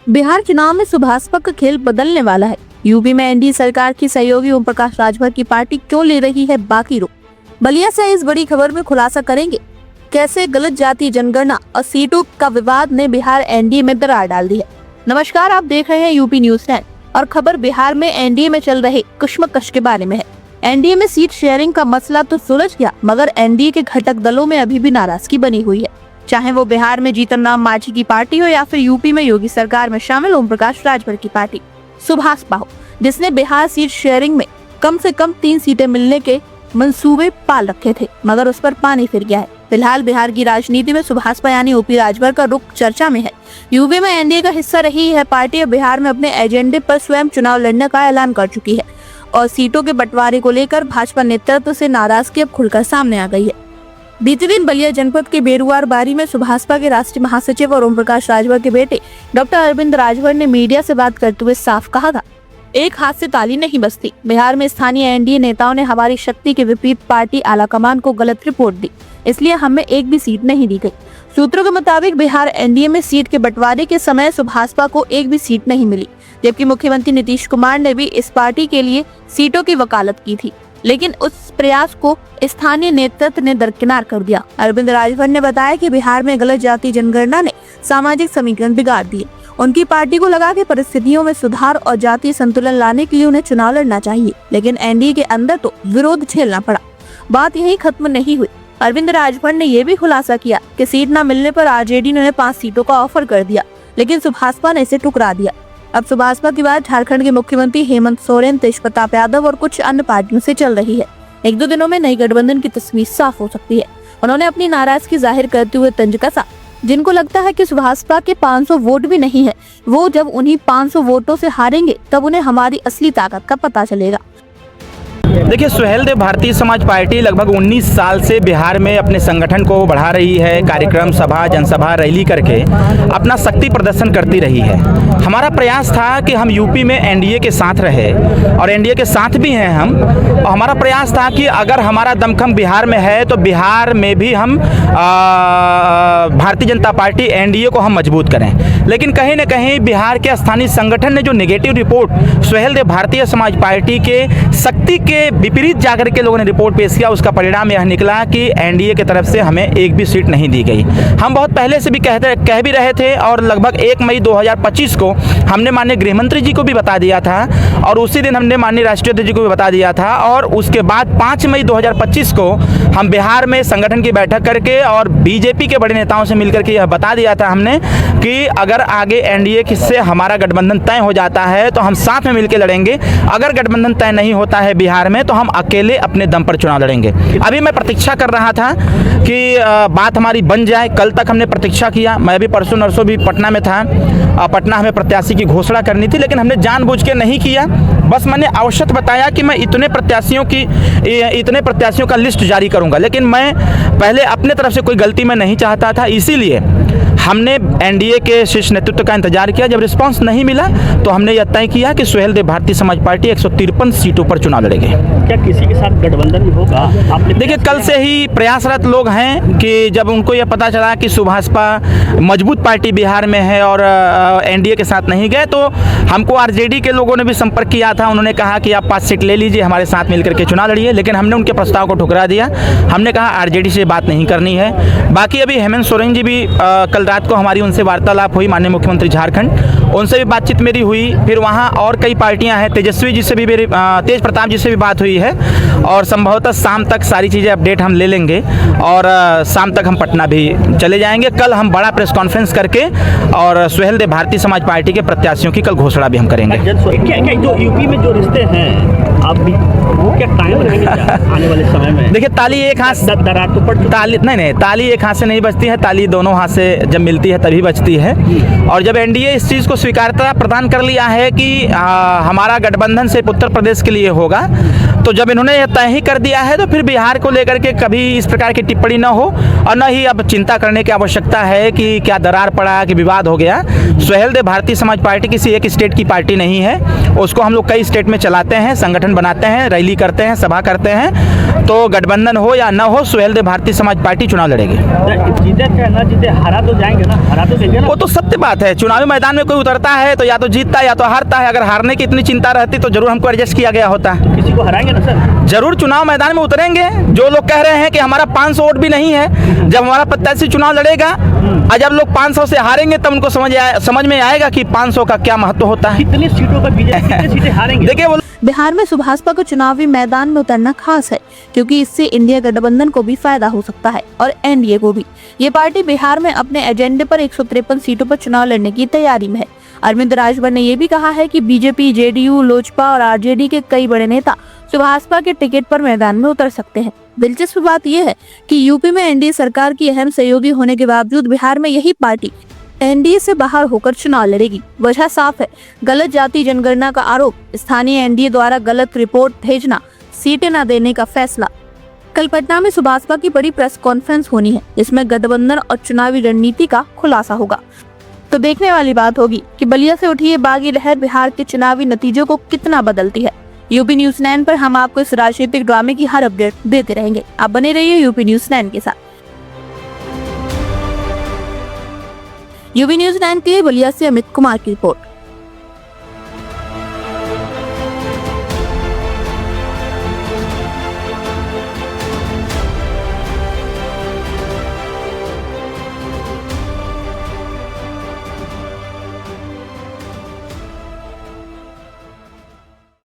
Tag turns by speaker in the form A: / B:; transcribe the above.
A: बिहार चुनाव में सुभाषपा का खेल बदलने वाला है। यूपी में एनडीए सरकार की सहयोगी ओम प्रकाश राजभर की पार्टी क्यों ले रही है बाकी रुख। बलिया से इस बड़ी खबर में खुलासा करेंगे कैसे गलत जाति जनगणना और सीटों का विवाद ने बिहार एनडीए में दरार डाल दी है। नमस्कार, आप देख रहे हैं यूपी न्यूज 10 और खबर बिहार में एनडीए में चल रहे कश्मकश के बारे में है। एनडीए में सीट शेयरिंग का मसला तो सुलझ गया, मगर एनडीए के घटक दलों में अभी भी नाराजगी बनी हुई है। चाहे वो बिहार में जीतन राम मांझी की पार्टी हो या फिर यूपी में योगी सरकार में शामिल ओम प्रकाश राजभर की पार्टी सुभाषपा हो, जिसने बिहार सीट शेयरिंग में कम से कम 3 सीटें मिलने के मंसूबे पाल रखे थे, मगर उस पर पानी फिर गया है। फिलहाल बिहार की राजनीति में सुभाषपा यानी ओपी राजभर का रुख चर्चा में है। यूपी में एनडीए का हिस्सा रही है पार्टी अब बिहार में अपने एजेंडे पर स्वयं चुनाव लड़ने का ऐलान कर चुकी है और सीटों के बंटवारे को लेकर भाजपा नेतृत्व से नाराजगी अब खुलकर सामने आ गई है। बीते दिन बलिया जनपद के बेरुआर बारी में सुभाषपा के राष्ट्रीय महासचिव और ओम प्रकाश राजभर के बेटे डॉक्टर अरविंद राजभर ने मीडिया से बात करते हुए साफ कहा था, एक हाथ से ताली नहीं बजती। बिहार में स्थानीय एनडीए नेताओं ने हमारी शक्ति के विपरीत पार्टी आलाकमान को गलत रिपोर्ट दी, इसलिए हमें एक भी सीट नहीं दी गई। सूत्रों के मुताबिक बिहार एनडीए में सीट के बंटवारे के समय सुभाषपा को एक भी सीट नहीं मिली, जबकि मुख्यमंत्री नीतीश कुमार ने भी इस पार्टी के लिए सीटों की वकालत की थी, लेकिन उस प्रयास को स्थानीय नेतृत्व ने दरकिनार कर दिया। अरविंद राजभर ने बताया कि बिहार में गलत जाति जनगणना ने सामाजिक समीकरण बिगाड़ दिए। उनकी पार्टी को लगा कि परिस्थितियों में सुधार और जातीय संतुलन लाने के लिए उन्हें चुनाव लड़ना चाहिए, लेकिन एनडीए के अंदर तो विरोध झेलना पड़ा। बात यही खत्म नहीं हुई। अरविंद राजभर ने यह भी खुलासा किया कि सीट न मिलने पर आरजेडी ने उन्हें 5 सीटों का ऑफर कर दिया, लेकिन सुभाषपा ने इसे ठुकरा दिया। अब सुभाषपा की बात झारखंड के मुख्यमंत्री हेमंत सोरेन, तेज प्रताप यादव और कुछ अन्य पार्टियों से चल रही है। 1-2 दिनों में नई गठबंधन की तस्वीर साफ हो सकती है। उन्होंने अपनी नाराजगी जाहिर करते हुए तंज कसा, जिनको लगता है कि सुभाषपा के 500 वोट भी नहीं है, वो जब उन्हीं 500 वोटों से हारेंगे तब उन्हें हमारी असली ताकत का पता चलेगा।
B: देखिए, सुहेलदेव भारतीय समाज पार्टी लगभग 19 साल से बिहार में अपने संगठन को बढ़ा रही है। कार्यक्रम, सभा, जनसभा, रैली करके अपना शक्ति प्रदर्शन करती रही है। हमारा प्रयास था कि हम यूपी में एनडीए के साथ रहे और एनडीए के साथ भी हैं हम, और हमारा प्रयास था कि अगर हमारा दमखम बिहार में है तो बिहार में भी हम भारतीय जनता पार्टी एनडीए को हम मजबूत करें। लेकिन कहीं न कहीं बिहार के स्थानीय संगठन ने जो negative report Suheldev Bharatiya Samaj party के शक्ति के विपरीत जाकर के लोगों ने रिपोर्ट पेश किया, उसका परिणाम यह निकला कि एनडीए की तरफ से हमें एक भी सीट नहीं दी गई। हम बहुत पहले से भी कह भी रहे थे और लगभग 1 मई 2025 को हमने माननीय गृहमंत्री जी को भी बता दिया था और उसी दिन हमने माननीय राष्ट्रीय अध्यक्ष जी को भी बता दिया था। और उसके बाद 5 मई 2025 को हम बिहार में संगठन की बैठक करके और बीजेपी के बड़े नेताओं से मिलकर के यह बता दिया था हमने कि अगर आगे एनडीए से हमारा गठबंधन तय हो जाता है तो हम साथ में मिलकर लड़ेंगे, अगर गठबंधन तय नहीं होता है बिहार में तो हम अकेले अपने दम पर चुनाव लड़ेंगे। अभी मैं प्रतीक्षा कर रहा था कि बात हमारी बन जाए। कल तक हमने प्रतीक्षा किया, मैं भी परसों नरसों भी पटना में था। पटना हमें प्रत्याशी की घोषणा करनी थी, लेकिन हमने जानबूझ के नहीं किया। बस मैंने आवश्यक बताया कि मैं इतने प्रत्याशियों का लिस्ट जारी करूंगा, लेकिन मैं पहले अपने तरफ से कोई गलती मैं नहीं चाहता था। इसीलिए हमने एनडीए के शीर्ष नेतृत्व का इंतजार किया। जब रिस्पांस नहीं मिला तो हमने यह तय किया कि सुहेलदेव भारतीय समाज पार्टी 153 सीटों पर चुनाव लड़ेगी।
C: क्या किसी के साथ गठबंधन भी होगा? आपने
B: देखिए, कल से ही प्रयासरत लोग हैं कि जब उनको यह पता चला कि सुभाषपा मजबूत पार्टी बिहार में है और एनडीए के साथ नहीं गए, तो हमको आरजेडी के लोगों ने भी संपर्क किया था। उन्होंने कहा कि आप 5 सीट ले लीजिए, हमारे साथ मिलकर के चुनाव लड़िए, लेकिन हमने उनके प्रस्ताव को ठुकरा दिया। हमने कहा आरजेडी से बात नहीं करनी है। बाकी अभी हेमंत सोरेन जी भी कल रात को हमारी उनसे वार्तालाप हुई, माननीय मुख्यमंत्री झारखंड, उनसे भी बातचीत मेरी हुई। फिर वहाँ और कई पार्टियां हैं, तेजस्वी जी से भी मेरी, तेज प्रताप जी से भी बात हुई है और संभवतः शाम तक सारी चीज़ें अपडेट हम ले लेंगे और शाम तक हम पटना भी चले जाएंगे। कल हम बड़ा प्रेस कॉन्फ्रेंस करके और सुहेलदेव भारतीय समाज पार्टी के प्रत्याशियों की कल घोषणा भी हम करेंगे।
C: क्या जो यूपी में जो रिश्ते हैं आप भी वो क्या कायम रहेंगे आने वाले समय में?
B: देखिए, ताली एक हाथ
C: दरार तो पड़
B: ताली नहीं, ताली एक हाथ से नहीं बजती है, ताली दोनों हाथ से जब मिलती है तभी बजती है। और जब एनडीए इस चीज़ को स्वीकारता प्रदान कर लिया है कि हमारा गठबंधन सिर्फ उत्तर प्रदेश के लिए होगा, तो जब इन्होंने यह तय ही कर दिया है तो फिर बिहार को लेकर के कभी इस प्रकार की टिप्पणी न हो और न ही अब चिंता करने की आवश्यकता है कि क्या दरार पड़ा, कि विवाद हो गया। सुहेलदेव भारतीय समाज पार्टी किसी एक स्टेट की पार्टी नहीं है, उसको हम लोग कई स्टेट में चलाते हैं, संगठन बनाते हैं, रैली करते हैं, सभा करते हैं, तो गठबंधन हो या ना हो, सुहेलदेव भारतीय समाज पार्टी चुनाव लड़ेगी।
C: जीते क्या ना जीते, हरा तो जाएंगे ना, हरा तो देंगे ना।
B: वो तो सत्य बात है, चुनावी मैदान में कोई उतरता है तो या तो जीतता है या तो हारता है। अगर हारने की इतनी चिंता रहती तो जरूर हमको एडजस्ट किया गया होता।
C: किसी को हराएंगे ना सर?
B: जरूर चुनाव मैदान में उतरेंगे। जो लोग कह रहे हैं कि हमारा 500 वोट भी नहीं है, जब हमारा प्रत्याशी चुनाव लड़ेगा और जब लोग 500 से हारेंगे तब उनको समझ में आएगा कि 500 का क्या महत्व होता है।
C: कितनी सीटों पर बीजेपी कितनी सीटें हारेंगे?
B: देखिए वो
A: बिहार में सुभाषपा को चुनावी मैदान में उतरना खास है, क्योंकि इससे इंडिया गठबंधन को भी फायदा हो सकता है और एनडीए को भी। ये पार्टी बिहार में अपने एजेंडे पर 153 सीटों पर चुनाव लड़ने की तैयारी में है। अरविंद राजभर ने यह भी कहा है कि बीजेपी, जेडीयू, लोजपा और आरजेडी के कई बड़े नेता सुभाषपा के टिकट पर मैदान में उतर सकते हैं। दिलचस्प बात यह है कि यूपी में एनडीए सरकार की अहम सहयोगी होने के बावजूद बिहार में यही पार्टी एनडीए से बाहर होकर चुनाव लड़ेगी। वजह साफ है, गलत जाति जनगणना का आरोप, स्थानीय एनडीए द्वारा गलत रिपोर्ट भेजना, सीटें न देने का फैसला। कल पटना में सुभाषपा की बड़ी प्रेस कॉन्फ्रेंस होनी है, जिसमें गठबंधन और चुनावी रणनीति का खुलासा होगा। तो देखने वाली बात होगी कि बलिया से उठी ये बागी लहर बिहार के चुनावी नतीजों को कितना बदलती है। यूपी न्यूज़ 9 पर हम आपको इस राजनीतिक ड्रामे की हर अपडेट देते रहेंगे। आप बने रहिए यूपी न्यूज़ 9 के साथ। यूपी न्यूज़ 9 के लिए बलिया से अमित कुमार की रिपोर्ट।